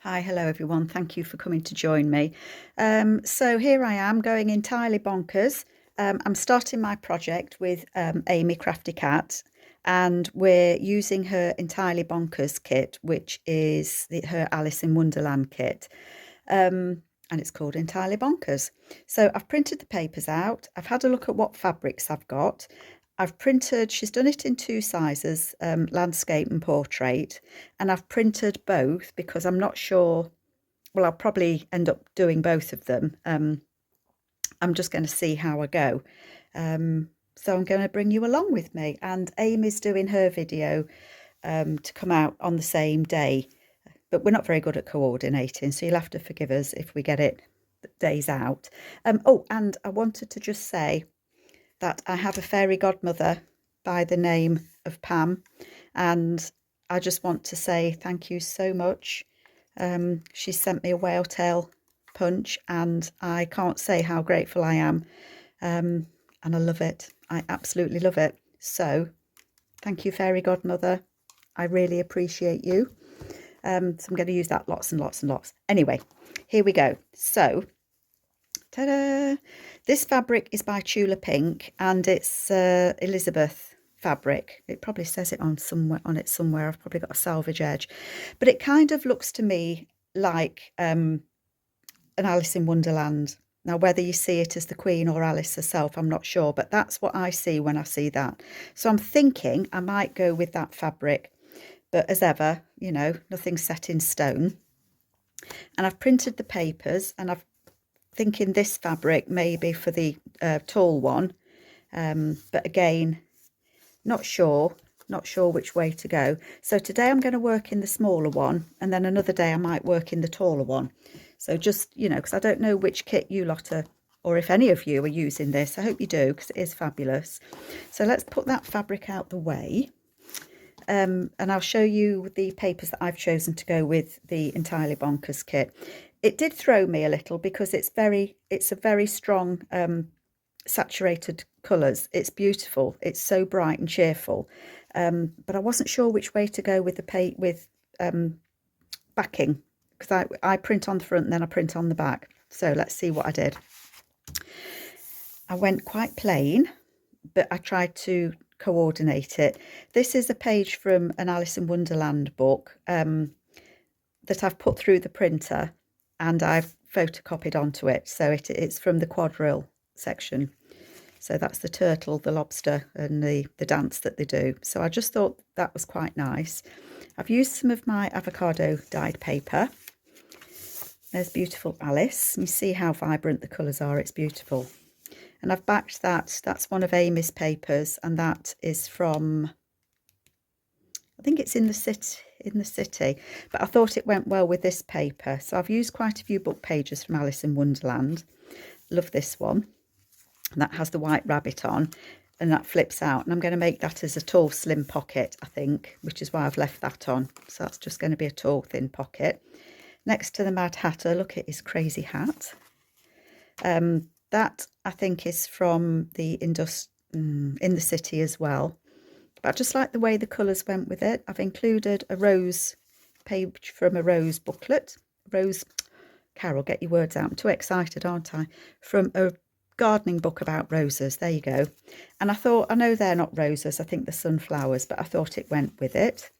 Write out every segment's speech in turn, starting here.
Hi, hello everyone. Thank you for coming to join me. So here I am going entirely bonkers. I'm starting my project with Amy Crafty Cat, and we're using her entirely bonkers kit, which is her Alice in Wonderland kit. And it's called Entirely Bonkers. So I've printed the papers out. I've had a look at what fabrics I've got. I've printed, she's done it in two sizes, landscape and portrait, and I've printed both because I'm not sure. Well, I'll probably end up doing both of them. I'm just going to see how I go. So I'm going to bring you along with me, and Amy's doing her video to come out on the same day, but we're not very good at coordinating, so you'll have to forgive us if we get it days out. Oh, and I wanted to just say that I have a fairy godmother by the name of Pam, and I just want to say thank you so much. She sent me a whale tail punch, and I can't say how grateful I am. And I love it. I absolutely love it. So thank you, fairy godmother. I really appreciate you. So I'm going to use that lots and lots and lots. Anyway, here we go. So, ta-da! This fabric is by Tula Pink, and it's Elizabeth fabric. It probably says it on it somewhere. I've probably got a salvage edge, but it kind of looks to me like an Alice in Wonderland. Now, whether you see it as the Queen or Alice herself, I'm not sure, but that's what I see when I see that. So I'm thinking I might go with that fabric, but as ever, you know, nothing's set in stone. And I've printed the papers, and I'm thinking this fabric maybe for the tall one, but again, not sure which way to go. So today I'm going to work in the smaller one, and then another day I might work in the taller one. So just, you know, because I don't know which kit you lot are, or if any of you are using this. I hope you do, because it is fabulous. So let's put that fabric out the way. And I'll show you the papers that I've chosen to go with the Entirely Bonkers kit. It did throw me a little because it's a very strong saturated colours. It's beautiful. It's so bright and cheerful. But I wasn't sure which way to go with the backing, because I print on the front and then I print on the back. So let's see what I did. I went quite plain, but I tried to coordinate it. This is a page from an Alice in Wonderland book that I've put through the printer, and I've photocopied onto it. So it's from the quadrille section. So that's the turtle, the lobster, and the dance that they do. So I just thought that was quite nice. I've used some of my avocado dyed paper. There's beautiful Alice. You see how vibrant the colours are. It's beautiful. And I've backed that. That's one of Amy's papers, and that is from, I think it's in the city, but I thought it went well with this paper. So I've used quite a few book pages from Alice in Wonderland. Love this one. And that has the white rabbit on, and that flips out. And I'm going to make that as a tall, slim pocket, I think, which is why I've left that on. So that's just going to be a tall, thin pocket. Next to the Mad Hatter, look at his crazy hat. That, I think, is from the in the city as well. But I just like the way the colours went with it. I've included a rose page from a rose booklet. Rose, Carol, get your words out. I'm too excited, aren't I? From a gardening book about roses. There you go. And I thought, I know they're not roses. I think they're sunflowers, but I thought it went with it.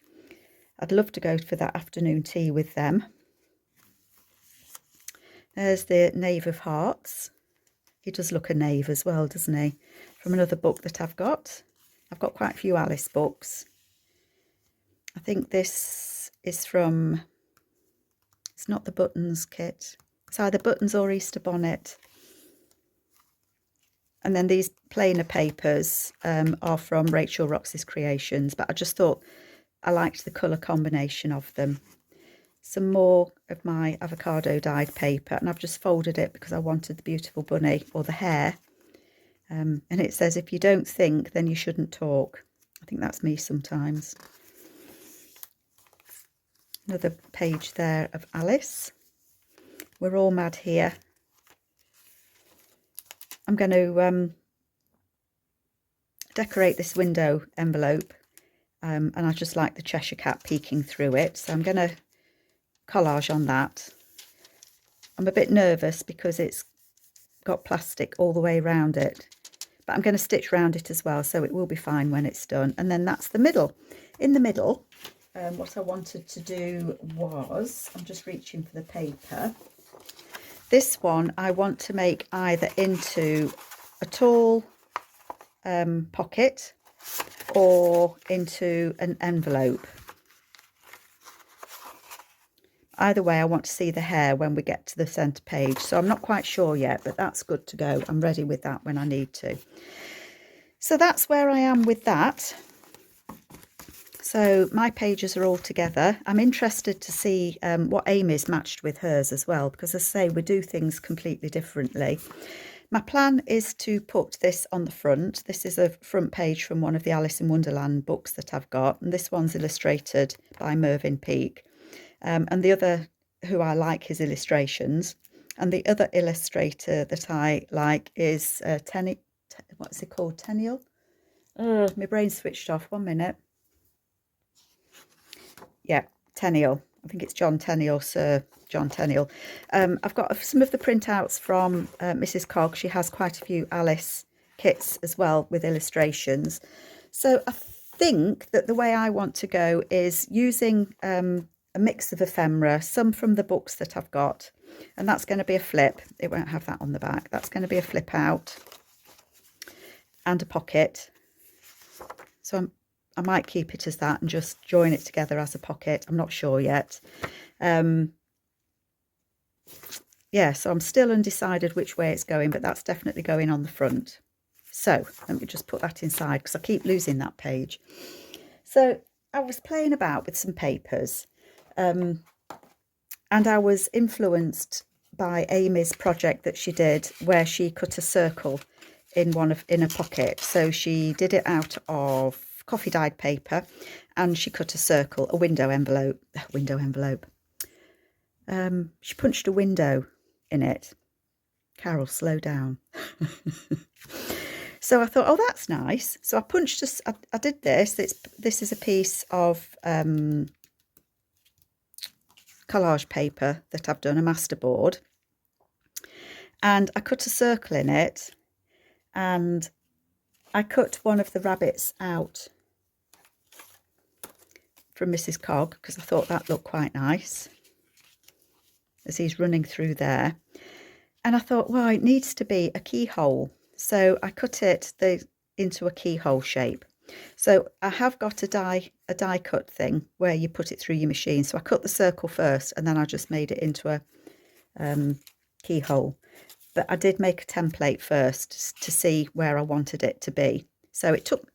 I'd love to go for that afternoon tea with them. There's the Knave of Hearts. He does look a knave as well, doesn't he? From another book that I've got. I've got quite a few Alice books. I think this is from, it's not the Buttons kit. It's either Buttons or Easter Bonnet. And then these plainer papers are from Rachel Rox's Creations, but I just thought I liked the colour combination of them. Some more of my avocado dyed paper, and I've just folded it because I wanted the beautiful bunny, or the hare. And it says, if you don't think, then you shouldn't talk. I think that's me sometimes. Another page there of Alice. We're all mad here. I'm going to decorate this window envelope, and I just like the Cheshire Cat peeking through it. So I'm going to collage on that. I'm a bit nervous because it's got plastic all the way around it, but I'm going to stitch around it as well, so it will be fine when it's done. And then that's the middle. In the middle, what I wanted to do was, I'm just reaching for the paper. This one I want to make either into a tall pocket or into an envelope. Either way, I want to see the hair when we get to the centre page. So I'm not quite sure yet, but that's good to go. I'm ready with that when I need to. So that's where I am with that. So my pages are all together. I'm interested to see what Amy's matched with hers as well, because as I say, we do things completely differently. My plan is to put this on the front. This is a front page from one of the Alice in Wonderland books that I've got, and this one's illustrated by Mervyn Peake. And the other, who I like his illustrations, and the other illustrator that I like is what's it called? Tenniel? Oh, my brain switched off. 1 minute. Yeah, Tenniel. I think it's John Tenniel, Sir John Tenniel. I've got some of the printouts from Mrs. Cogg. She has quite a few Alice kits as well with illustrations. So I think that the way I want to go is using a mix of ephemera, some from the books that I've got, and that's going to be a flip. It won't have that on the back. That's going to be a flip out and a pocket. So I might keep it as that and just join it together as a pocket. I'm not sure yet. Yeah, so I'm still undecided which way it's going, but that's definitely going on the front. So let me just put that inside because I keep losing that page. So I was playing about with some papers. And I was influenced by Amy's project that she did, where she cut a circle in a pocket. So she did it out of coffee dyed paper, and she cut a circle, a window envelope. She punched a window in it. Carol, slow down. So I thought, oh, that's nice. So I punched. I did this. This is a piece of collage paper that I've done, a masterboard, and I cut a circle in it, and I cut one of the rabbits out from Mrs. Cogg because I thought that looked quite nice as he's running through there. And I thought, well, it needs to be a keyhole, so I cut it into a keyhole shape. So I have got a die cut thing where you put it through your machine. So I cut the circle first, and then I just made it into a keyhole. But I did make a template first to see where I wanted it to be. So it took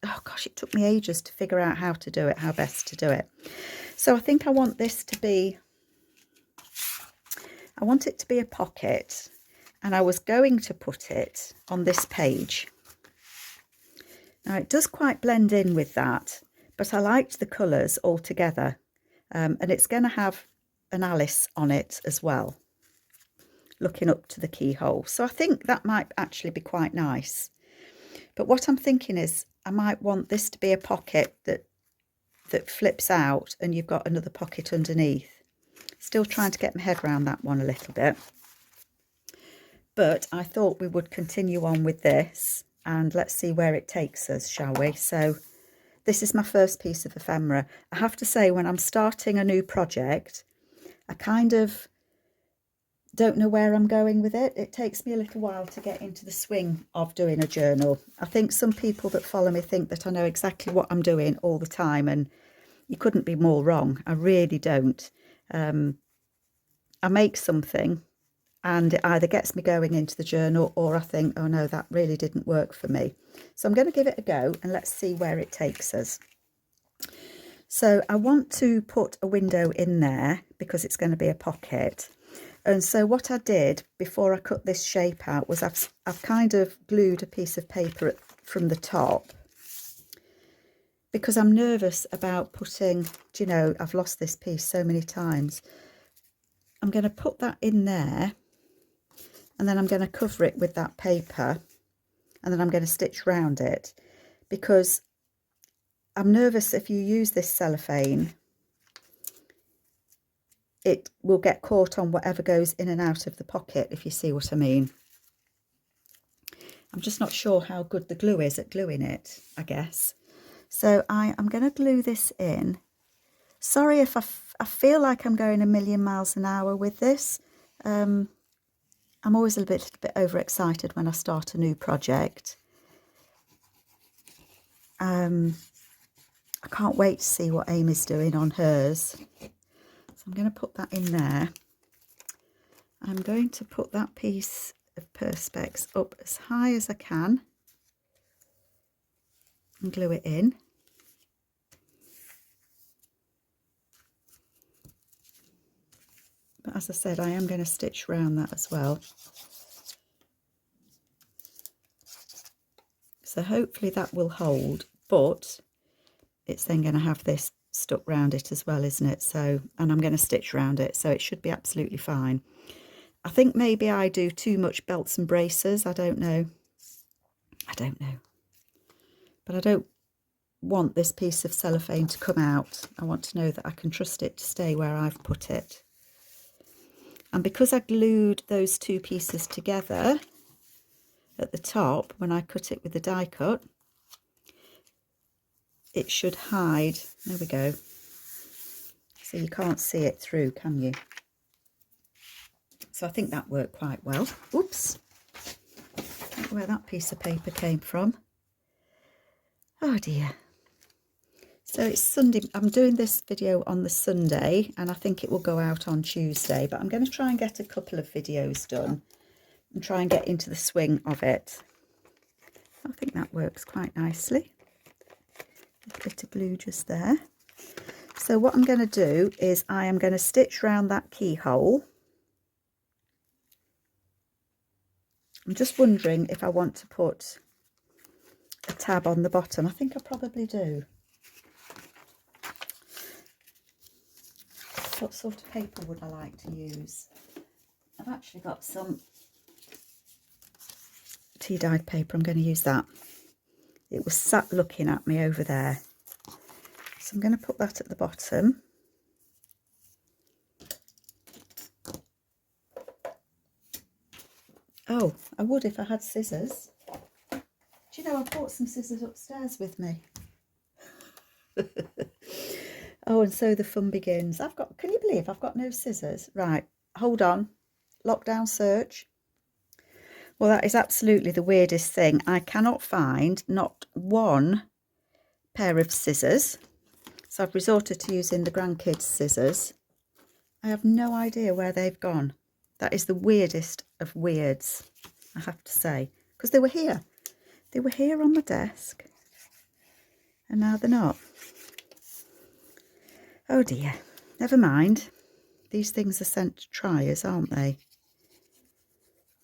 me ages to figure out how to do it, how best to do it. So I think I want it to be a pocket, and I was going to put it on this page. Now it does quite blend in with that, but I liked the colours all together, and it's going to have an Alice on it as well, looking up to the keyhole. So I think that might actually be quite nice. But what I'm thinking is I might want this to be a pocket that flips out, and you've got another pocket underneath. Still trying to get my head around that one a little bit. But I thought we would continue on with this, and let's see where it takes us, shall we? So this is my first piece of ephemera. I have to say, when I'm starting a new project, I kind of don't know where I'm going with it. It takes me a little while to get into the swing of doing a journal. I think some people that follow me think that I know exactly what I'm doing all the time, and you couldn't be more wrong. I really don't. I make something and it either gets me going into the journal, or I think, oh no, that really didn't work for me. So I'm going to give it a go, and let's see where it takes us. So I want to put a window in there because it's going to be a pocket. And so what I did before I cut this shape out was I've kind of glued a piece of paper from the top, because I'm nervous about putting, do you know, I've lost this piece so many times. I'm going to put that in there, and then I'm going to cover it with that paper, and then I'm going to stitch round it, because I'm nervous if you use this cellophane it will get caught on whatever goes in and out of the pocket, if you see what I mean. I'm just not sure how good the glue is at gluing it, I guess. So I am going to glue this in. Sorry if I feel like I'm going a million miles an hour with this. I'm always a little bit overexcited when I start a new project. I can't wait to see what Amy's doing on hers. So I'm going to put that in there. I'm going to put that piece of Perspex up as high as I can and glue it in. But as I said, I am going to stitch around that as well. So hopefully that will hold, but it's then going to have this stuck round it as well, isn't it? So, and I'm going to stitch around it, so it should be absolutely fine. I think maybe I do too much belts and braces. I don't know. But I don't want this piece of cellophane to come out. I want to know that I can trust it to stay where I've put it. And because I glued those two pieces together at the top, when I cut it with the die cut, it should hide. There we go. So you can't see it through, can you? So I think that worked quite well. Oops. I don't know where that piece of paper came from. Oh dear. So it's Sunday. I'm doing this video on the Sunday, and I think it will go out on Tuesday, but I'm going to try and get a couple of videos done and try and get into the swing of it. I think that works quite nicely. A bit of glue just there. So what I'm going to do is I am going to stitch around that keyhole. I'm just wondering if I want to put a tab on the bottom. I think I probably do. What sort of paper would I like to use? I've actually got some tea-dyed paper. I'm going to use that. It was sat looking at me over there. So I'm going to put that at the bottom. Oh, I would if I had scissors. Do you know, I brought some scissors upstairs with me. Oh, and so the fun begins. Can you believe I've got no scissors? Right, hold on. Lockdown search. Well, that is absolutely the weirdest thing. I cannot find not one pair of scissors. So I've resorted to using the grandkids' scissors. I have no idea where they've gone. That is the weirdest of weirds, I have to say. Because they were here. They were here on my desk. And now they're not. Oh dear, never mind. These things are sent to triers, aren't they?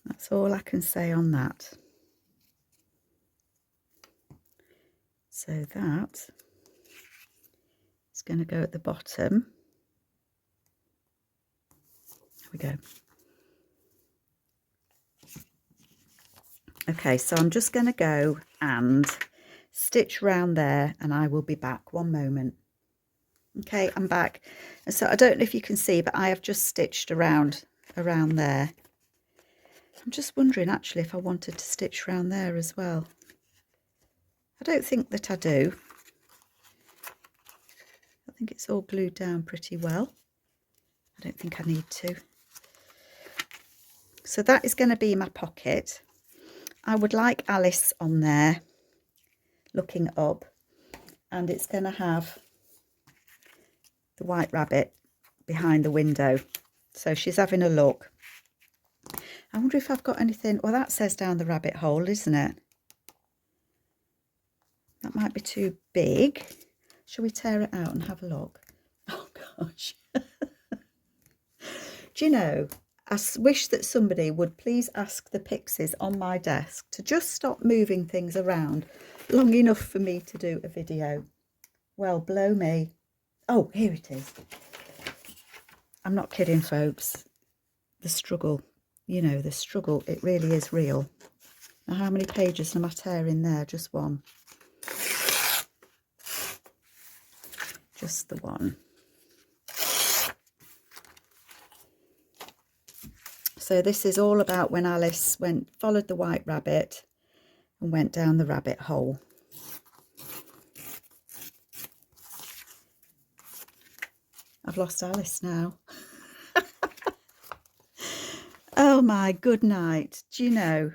That's all I can say on that. So that is going to go at the bottom. There we go. Okay, so I'm just going to go and stitch round there, and I will be back. One moment. Okay, I'm back. And so I don't know if you can see, but I have just stitched around there. I'm just wondering actually if I wanted to stitch around there as well. I don't think that I do. I think it's all glued down pretty well. I don't think I need to. So that is going to be my pocket. I would like Alice on there looking up, and it's going to have the white rabbit behind the window. So she's having a look. I wonder if I've got anything. Well, that says down the rabbit hole, isn't it? That might be too big. Shall we tear it out and have a look? Oh gosh. Do you know, I wish that somebody would please ask the pixies on my desk to just stop moving things around long enough for me to do a video. Well, blow me. Oh, here it is. I'm not kidding, folks. The struggle, you know, the struggle, it really is real. Now, how many pages am I tearing there? Just one. Just the one. So this is all about when Alice followed the white rabbit and went down the rabbit hole. I've lost Alice now. Oh my good night. Do you know,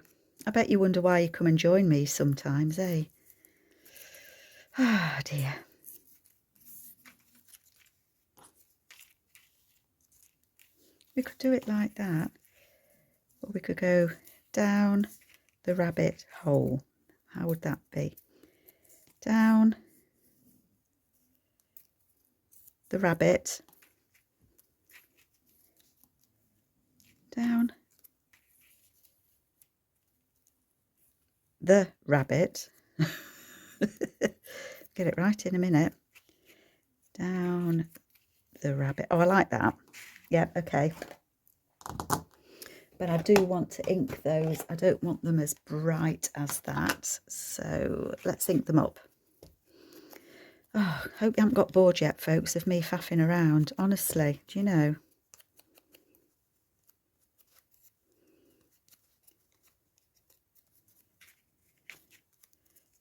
I bet you wonder why you come and join me sometimes, eh? Ah, dear. We could do it like that. Or we could go down the rabbit hole. How would that be? Down the rabbit. Down the rabbit. Get it right in a minute. Down the rabbit. Oh, I like that. Yeah, okay. But I do want to ink those. I don't want them as bright as that. So let's ink them up. Oh, hope you haven't got bored yet, folks, of me faffing around. Honestly, do you know?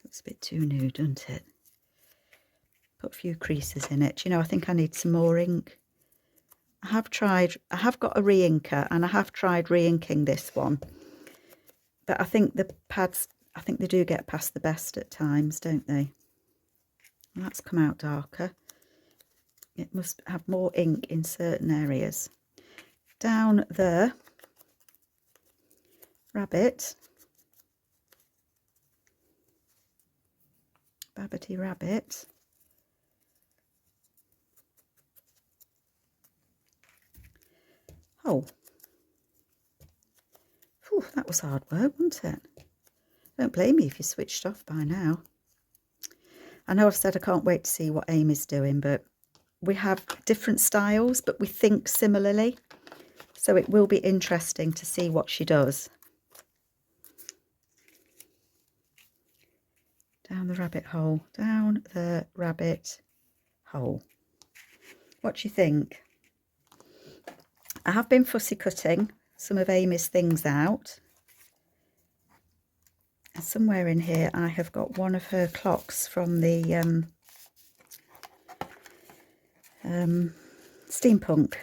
Looks a bit too new, doesn't it? Put a few creases in it. Do you know, I think I need some more ink. I have got a re-inker, and I have tried re-inking this one. But I think the pads, I think they do get past the best at times, don't they? Well, that's come out darker. It must have more ink in certain areas. Down the rabbit. Babbity rabbit. Oh. Whew, that was hard work, wasn't it? Don't blame me if you switched off by now. I know I've said I can't wait to see what Amy's doing, but we have different styles, but we think similarly. So it will be interesting to see what she does. Down the rabbit hole. Down the rabbit hole. What do you think? I have been fussy cutting some of Amy's things out. And somewhere in here I have got one of her clocks from the steampunk.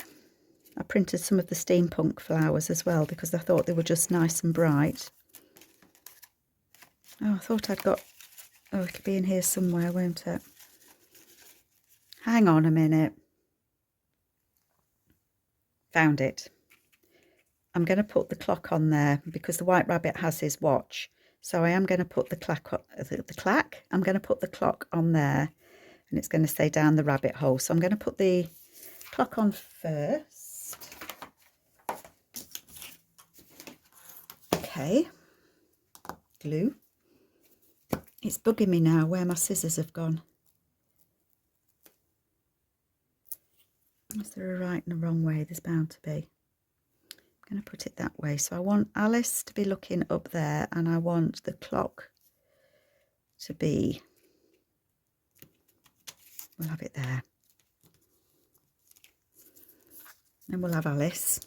I printed some of the steampunk flowers as well because I thought they were just nice and bright. Oh, I thought I'd got... Oh, it could be in here somewhere, won't it? Hang on a minute. Found it. I'm going to put the clock on there because the white rabbit has his watch. So I am going to put I'm going to put the clock on there, and it's going to say down the rabbit hole. So I'm going to put the clock on first. Okay. Glue. It's bugging me now where my scissors have gone. Is there a right and a wrong way? There's bound to be. I'm going to put it that way. So I want Alice to be looking up there, and I want the clock to be... We'll have it there. And we'll have Alice.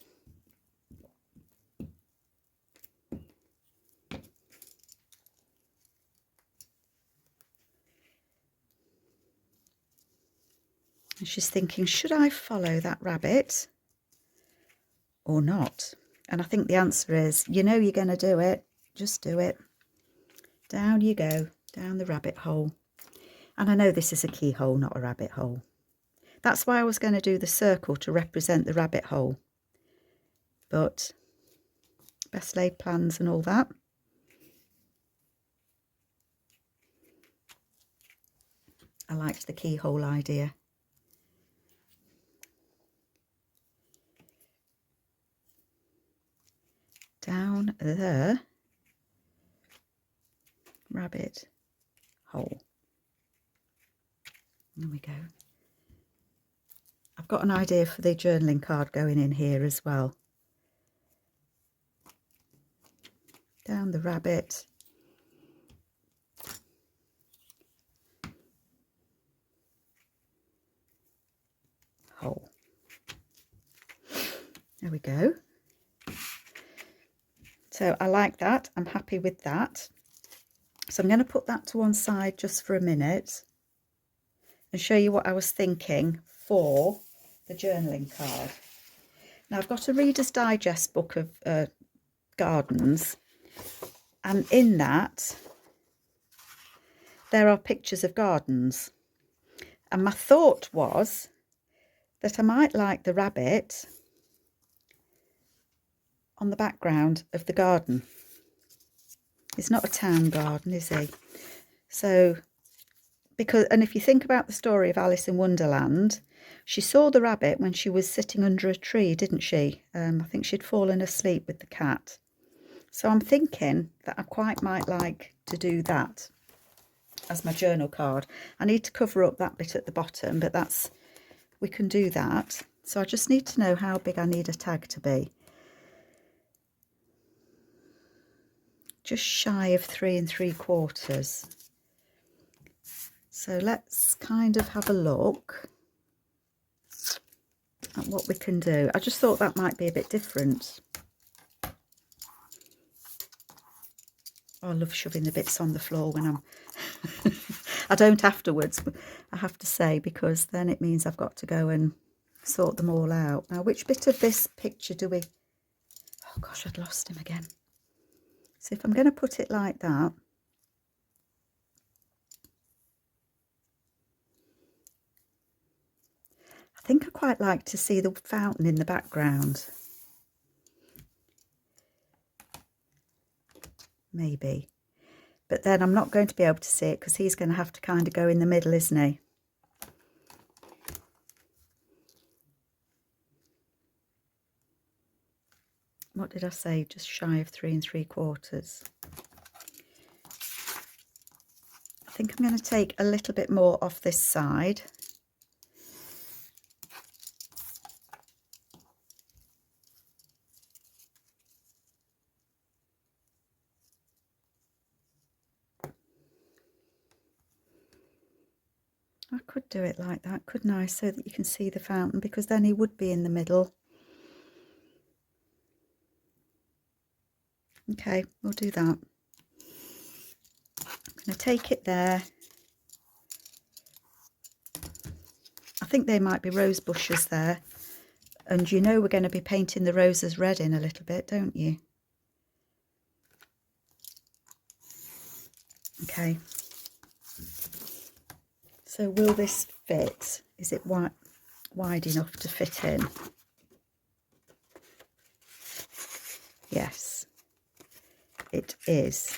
And she's thinking, should I follow that rabbit or not? And I think the answer is, you know you're going to do it. Just do it. Down you go, down the rabbit hole. And I know this is a keyhole, not a rabbit hole. That's why I was going to do the circle to represent the rabbit hole. But best laid plans and all that. I liked the keyhole idea. Down the rabbit hole. There we go. I've got an idea for the journaling card going in here as well. Down the rabbit hole. There we go. So I like that. I'm happy with that. So I'm going to put that to one side just for a minute and show you what I was thinking for the journaling card. Now I've got a Reader's Digest book of gardens, and in that there are pictures of gardens, and my thought was that I might like the rabbit on the background of the garden. He's not a town garden, is he? So, and if you think about the story of Alice in Wonderland, she saw the rabbit when she was sitting under a tree, didn't she? I think she'd fallen asleep with the cat. So I'm thinking that I quite might like to do that as my journal card. I need to cover up that bit at the bottom, but we can do that. So I just need to know how big I need a tag to be. Just shy of 3 3/4. So let's kind of have a look at what we can do. I just thought that might be a bit different. Oh, I love shoving the bits on the floor when I'm I don't afterwards, but I have to say, because then it means I've got to go and sort them all out. Now, which bit of this picture do we... Oh gosh, I'd lost him again. So if I'm going to put it like that, I think I quite like to see the fountain in the background. Maybe. But then I'm not going to be able to see it because he's going to have to kind of go in the middle, isn't he? What did I say? Just shy of 3 3/4. I think I'm going to take a little bit more off this side. I could do it like that, couldn't I? So that you can see the fountain, because then he would be in the middle. Okay, we'll do that. I'm going to take it there. I think they might be rose bushes there. And you know we're going to be painting the roses red in a little bit, don't you? Okay. So will this fit? Is it wide enough to fit in? Yes, it is.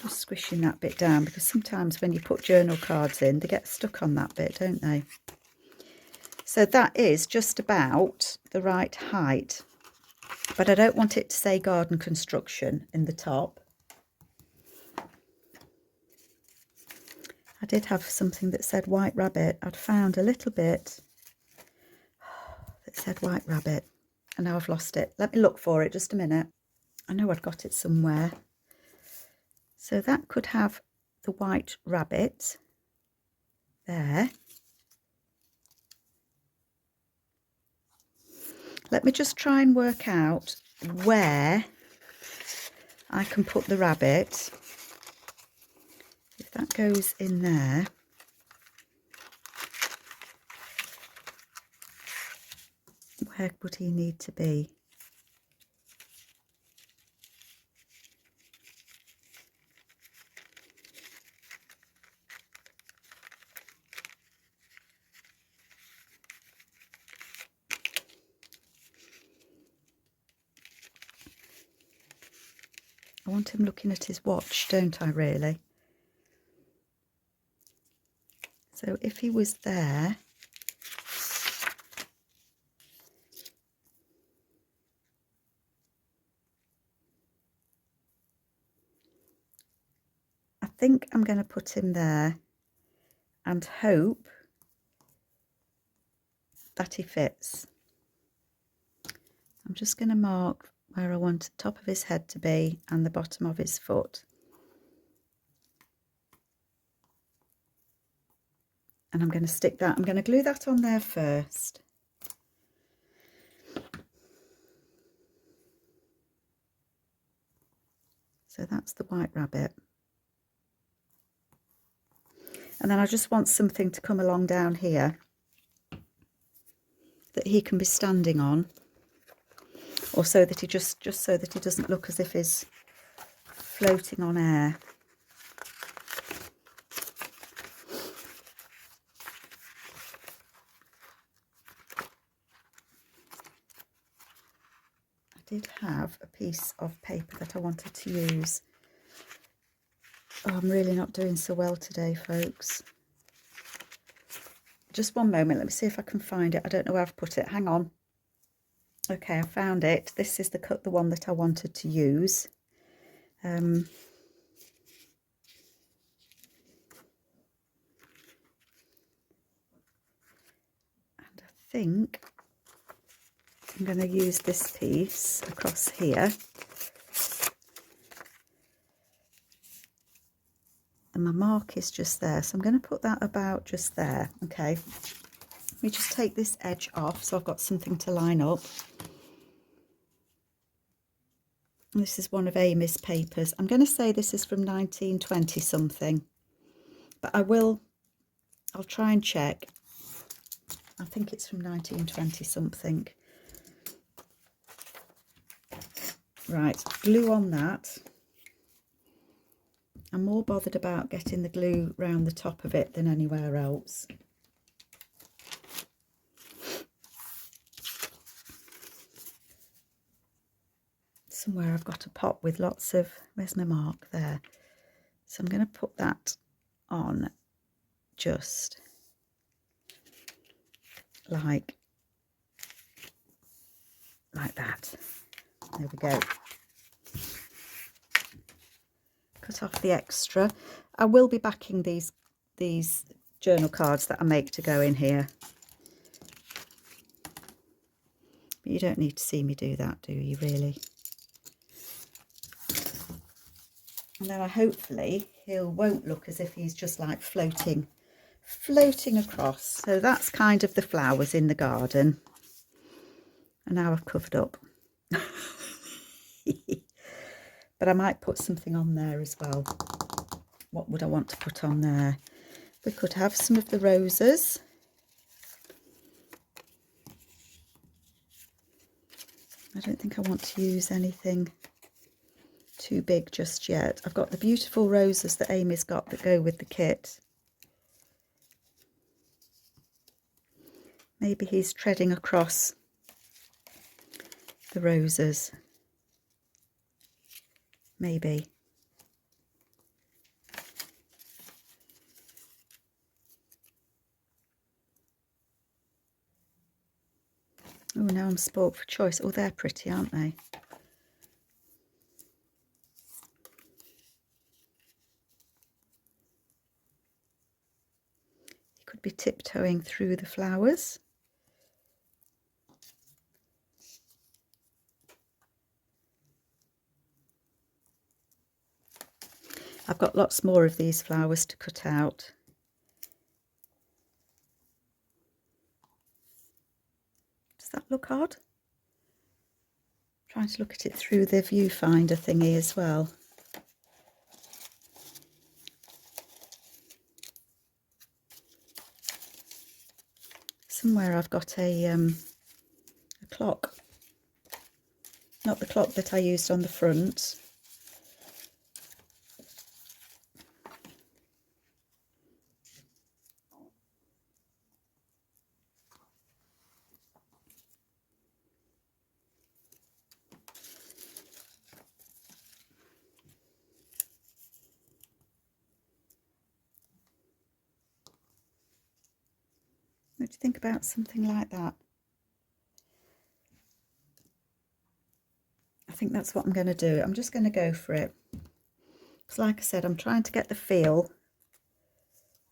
Just squishing that bit down, because sometimes when you put journal cards in, they get stuck on that bit, don't they? So that is just about the right height, but I don't want it to say garden construction in the top. I did have something that said white rabbit. I'd found a little bit that said white rabbit, and now I've lost it. Let me look for it just a minute. I know I'd got it somewhere. So that could have the white rabbit there. Let me just try and work out where I can put the rabbit. If that goes in there, where would he need to be? I want him looking at his watch, don't I, really? So if he was there, I think I'm going to put him there and hope that he fits. I'm just going to mark where I want the top of his head to be and the bottom of his foot. And I'm going to stick that, I'm going to glue that on there first. So that's the white rabbit. And then I just want something to come along down here that he can be standing on, or so that he just so that he doesn't look as if he's floating on air. I did have a piece of paper that I wanted to use. Oh, I'm really not doing so well today, folks. Just one moment, let me see if I can find it. I don't know where I've put it. Hang on. Okay, I found it. This is the one that I wanted to use. And I think I'm going to use this piece across here. And my mark is just there, so I'm going to put that about just there. Okay, let me just take this edge off so I've got something to line up. This is one of Amy's papers. I'm going to say this is from 1920 something, but I'll try and check. I think it's from 1920 something. Right, glue on that. I'm more bothered about getting the glue round the top of it than anywhere else. Somewhere I've got a pot with lots of, where's my mark there? So I'm going to put that on just like that. There we go. Cut off the extra. I will be backing these journal cards that I make to go in here. But you don't need to see me do that, do you, really? And then hopefully won't look as if he's just like floating across. So that's kind of the flowers in the garden. And now I've covered up. But I might put something on there as well. What would I want to put on there? We could have some of the roses. I don't think I want to use anything too big just yet. I've got the beautiful roses that Amy's got that go with the kit. Maybe he's treading across the roses. Maybe. Oh, now I'm spoilt for choice. Oh, they're pretty, aren't they? You could be tiptoeing through the flowers. I've got lots more of these flowers to cut out. Does that look odd? I'm trying to look at it through the viewfinder thingy as well. Somewhere I've got a clock. Not the clock that I used on the front. What do you think about something like that? I think that's what I'm going to do. I'm just going to go for it. Because like I said, I'm trying to get the feel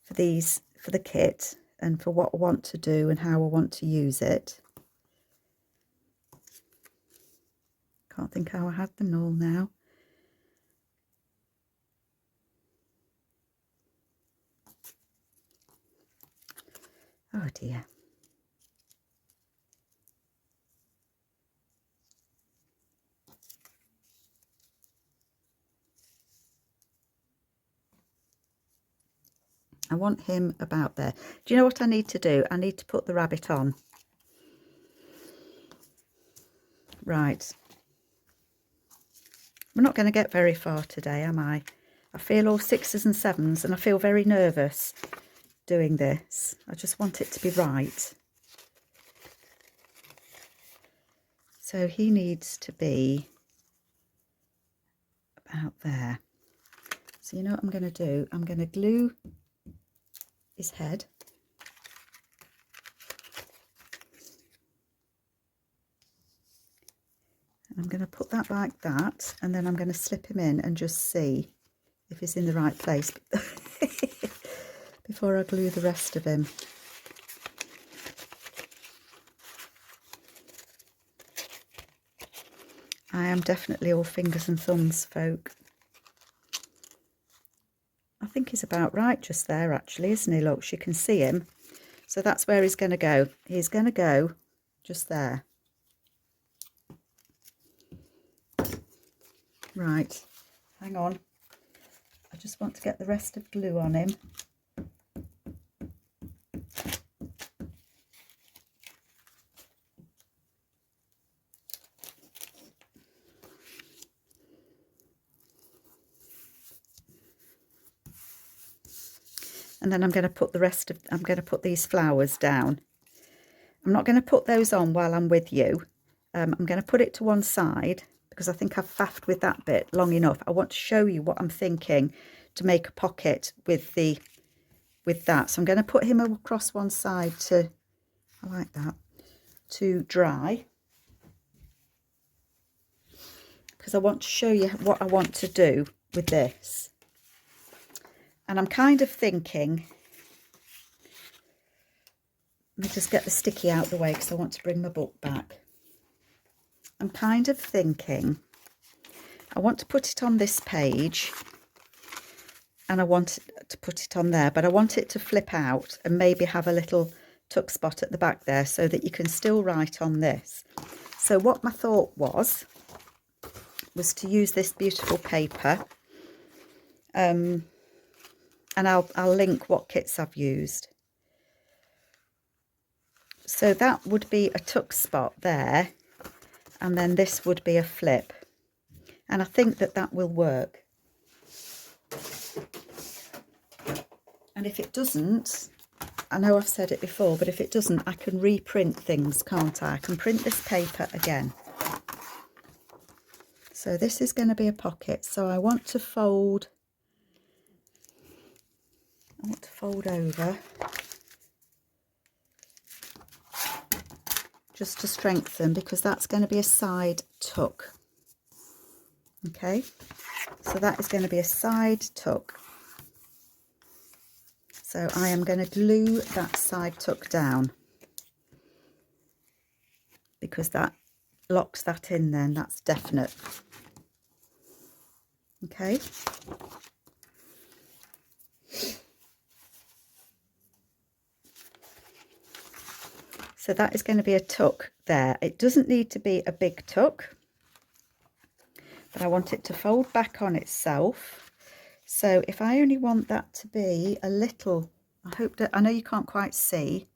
for the kit and for what I want to do and how I want to use it. Can't think how I had them all now. Oh dear. I want him about there. Do you know what I need to do? I need to put the rabbit on. Right. We're not going to get very far today, am I? I feel all 6s and 7s and I feel very nervous doing this. I just want it to be right. So he needs to be about there. So you know what I'm going to do? I'm going to glue his head. I'm going to put that like that, and then I'm going to slip him in and just see if he's in the right place before I glue the rest of him. I am definitely all fingers and thumbs, folk. I think he's about right just there, actually, isn't he? Look, you can see him. So that's where he's going to go. He's going to go just there. Right, hang on. I just want to get the rest of glue on him. And then I'm going to put I'm going to put these flowers down. I'm not going to put those on while I'm with you. I'm going to put it to one side because I think I've faffed with that bit long enough. I want to show you what I'm thinking to make a pocket with that. So I'm going to put him across one side I like that, to dry. Because I want to show you what I want to do with this. And I'm kind of thinking, let me just get the sticky out of the way because I want to bring my book back. I'm kind of thinking I want to put it on this page and I want to put it on there, but I want it to flip out and maybe have a little tuck spot at the back there so that you can still write on this. So what my thought was to use this beautiful paper, and I'll link what kits I've used. So that would be a tuck spot there, and then this would be a flip, and I think that will work. And if it doesn't, I know I've said it before, but if it doesn't, I can reprint things, can't I? I can print this paper again. So this is going to be a pocket, so I want to fold over just to strengthen, because that's going to be a side tuck. Okay, so that is going to be a side tuck. So I am going to glue that side tuck down because that locks that in then, that's definite. Okay. So that is going to be a tuck there. It doesn't need to be a big tuck, but I want it to fold back on itself. So if I only want that to be a little, I know you can't quite see.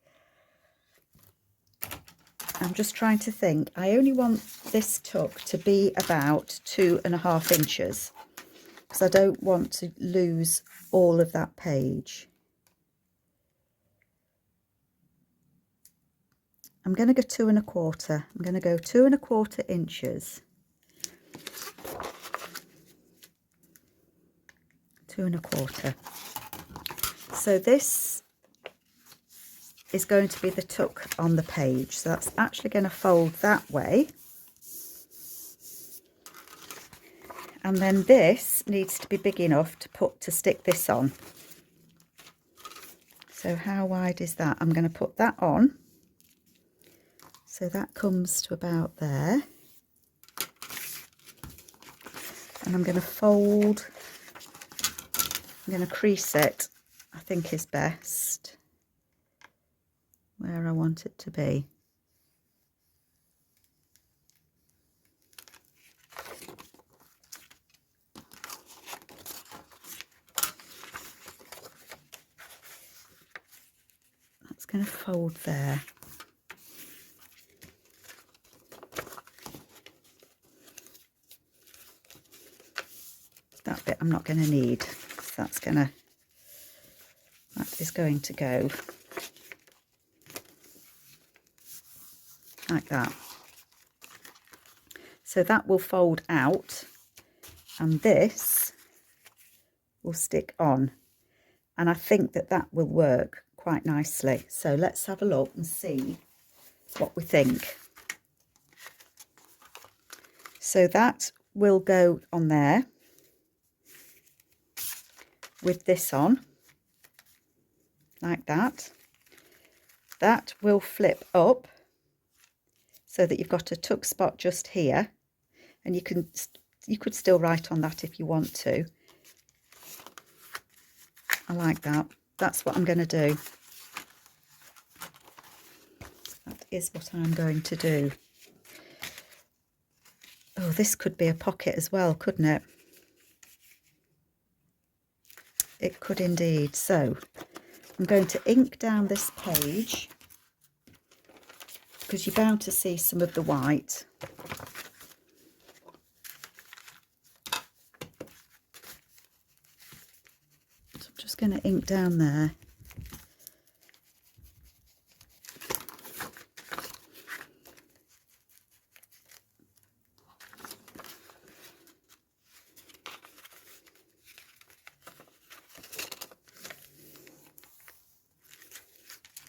I'm just trying to think. I only want this tuck to be about 2.5 inches because I don't want to lose all of that page. I'm going to go 2.25. I'm going to go 2.25 inches. 2.25. So this is going to be the tuck on the page. So that's actually going to fold that way. And then this needs to be big enough to stick this on. So how wide is that? I'm going to put that on. So that comes to about there. And I'm going to fold, I'm going to crease it, I think is best. where I want it to be. That's going to fold there. That bit I'm not going to need. So that is going to go like that. So that will fold out and this will stick on. And I think that that will work quite nicely. So let's have a look and see what we think. So that will go on there with this on, like that. That will flip up so that you've got a tuck spot just here, and you could still write on that if you want to. I like that. That's what I'm going to do. That is what I'm going to do. Oh, this could be a pocket as well, couldn't it? It could indeed. So I'm going to ink down this page because you're bound to see some of the white. So I'm just going to ink down there.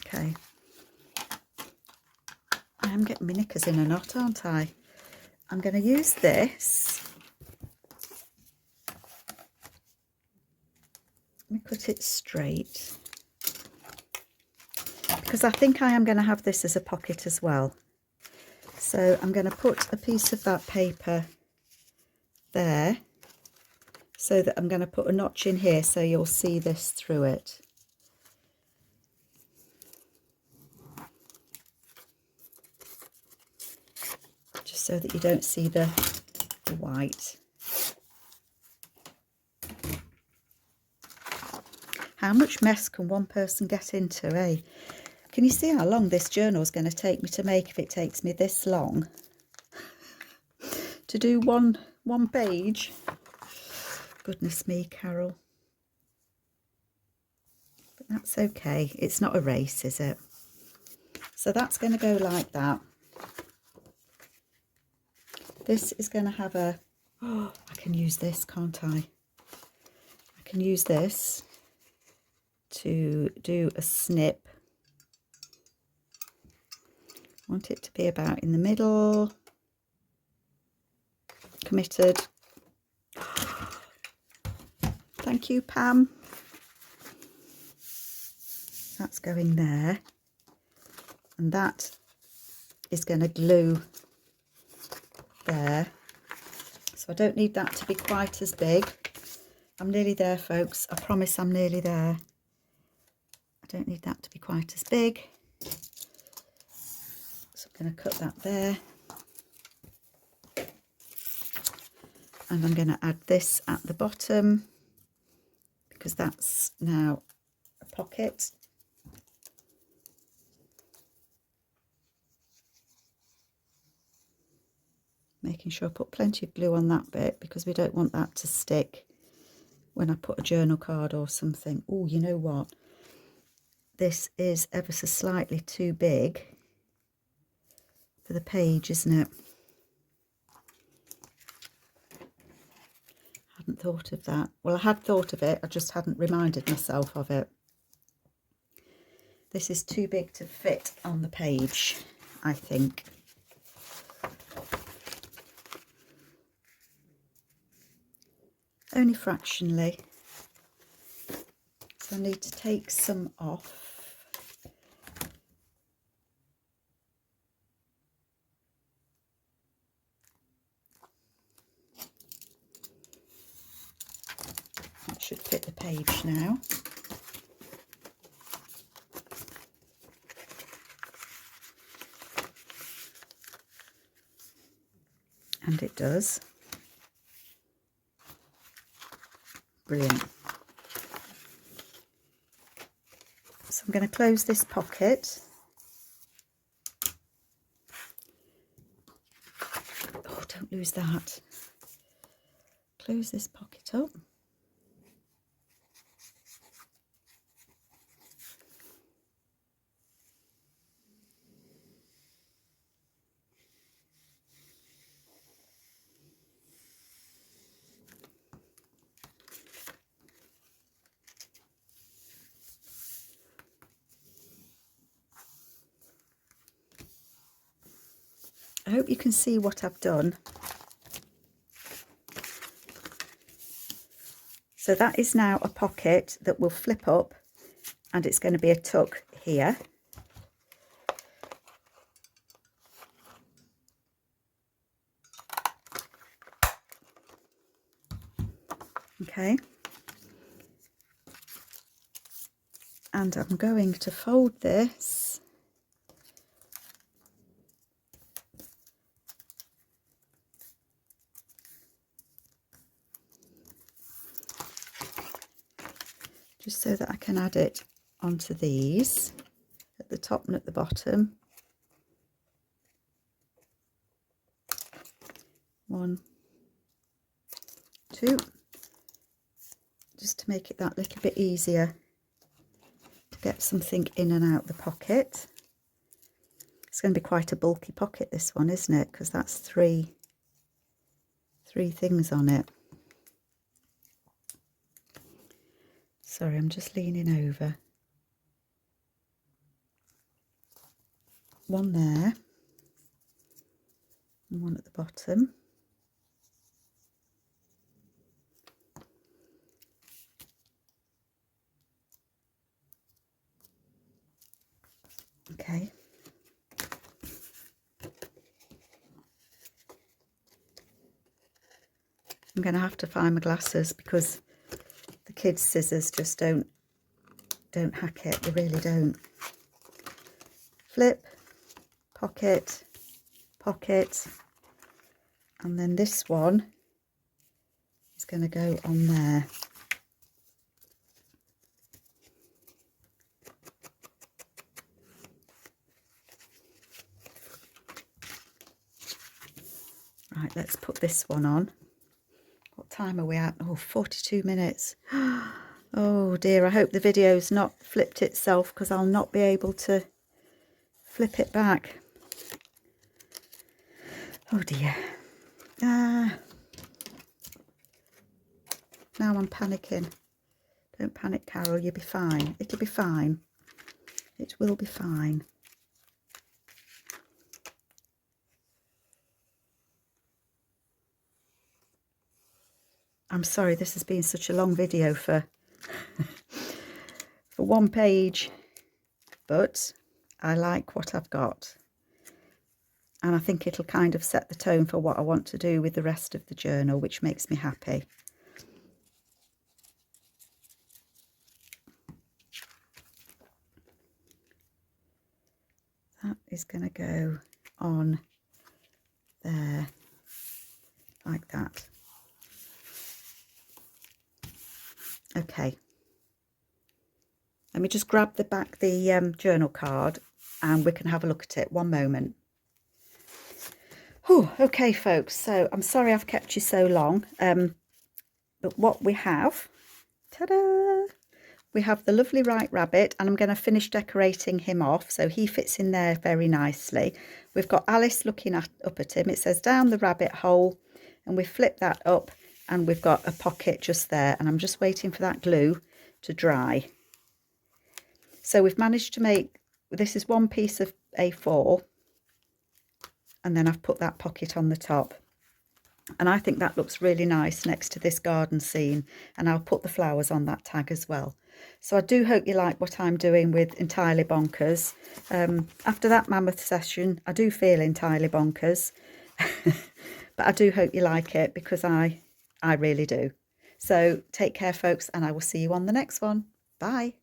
Okay. I am getting my knickers in a knot, aren't I? I'm going to use this. Let me cut it straight, because I think I am going to have this as a pocket as well. So I'm going to put a piece of that paper there, so that I'm going to put a notch in here so you'll see this through it. Just so that you don't see the white. How much mess can one person get into, eh? Can you see how long this journal is going to take me to make if it takes me this long? To do one page? Goodness me, Carol. But that's okay. It's not a race, is it? So that's going to go like that. This is going to have a... Oh, I can use this, can't I? I can use this to do a snip. Want it to be about in the middle. Committed. Thank you, Pam. That's going there. And that is going to glue there. So I don't need that to be quite as big. I'm nearly there, folks. I promise I'm nearly there. I don't need that to be quite as big. So I'm going to cut that there. And I'm going to add this at the bottom, because that's now a pocket. Making sure I put plenty of glue on that bit, because we don't want that to stick when I put a journal card or something. Oh, you know what? This is ever so slightly too big for the page, isn't it? Hadn't thought of that. Well, I had thought of it, I just hadn't reminded myself of it. This is too big to fit on the page, I think. Only fractionally. So I need to take some off. That should fit the page now. And it does. Brilliant. So I'm going to close this pocket. Oh, don't lose that. Close this pocket up. I hope you can see what I've done. So that is now a pocket that will flip up, and it's going to be a tuck here. Okay. And I'm going to fold this just so that I can add it onto these at the top and at the bottom. 1, 2, just to make it that little bit easier to get something in and out the pocket. It's going to be quite a bulky pocket, this one, isn't it? Because that's three things on it. Sorry, I'm just leaning over. One there, and one at the bottom. Okay. I'm going to have to find my glasses because the kids' scissors just don't hack it. They really don't. Flip, pocket, pocket, and then this one is going to go on there. Right, let's put this one on. What time are we at? Oh, 42 minutes. Oh dear, I hope the video's not flipped itself because I'll not be able to flip it back. Oh dear. Now I'm panicking. Don't panic, Carol, you'll be fine. It'll be fine. It will be fine. I'm sorry this has been such a long video for one page, but I like what I've got. And I think it'll kind of set the tone for what I want to do with the rest of the journal, which makes me happy. That is going to go on there, like that. Okay. Let me just grab the journal card and we can have a look at it. One moment. Oh, okay, folks. So I'm sorry I've kept you so long. But what we have, ta-da! We have the lovely White Rabbit, and I'm going to finish decorating him off so he fits in there very nicely. We've got Alice looking up at him. It says down the rabbit hole, and we flip that up and we've got a pocket just there, and I'm just waiting for that glue to dry. So we've managed to make, this is one piece of A4, and then I've put that pocket on the top. And I think that looks really nice next to this garden scene, and I'll put the flowers on that tag as well. So I do hope you like what I'm doing with Entirely Bonkers. After that mammoth session, I do feel entirely bonkers. But I do hope you like it because I really do. So take care, folks, and I will see you on the next one. Bye.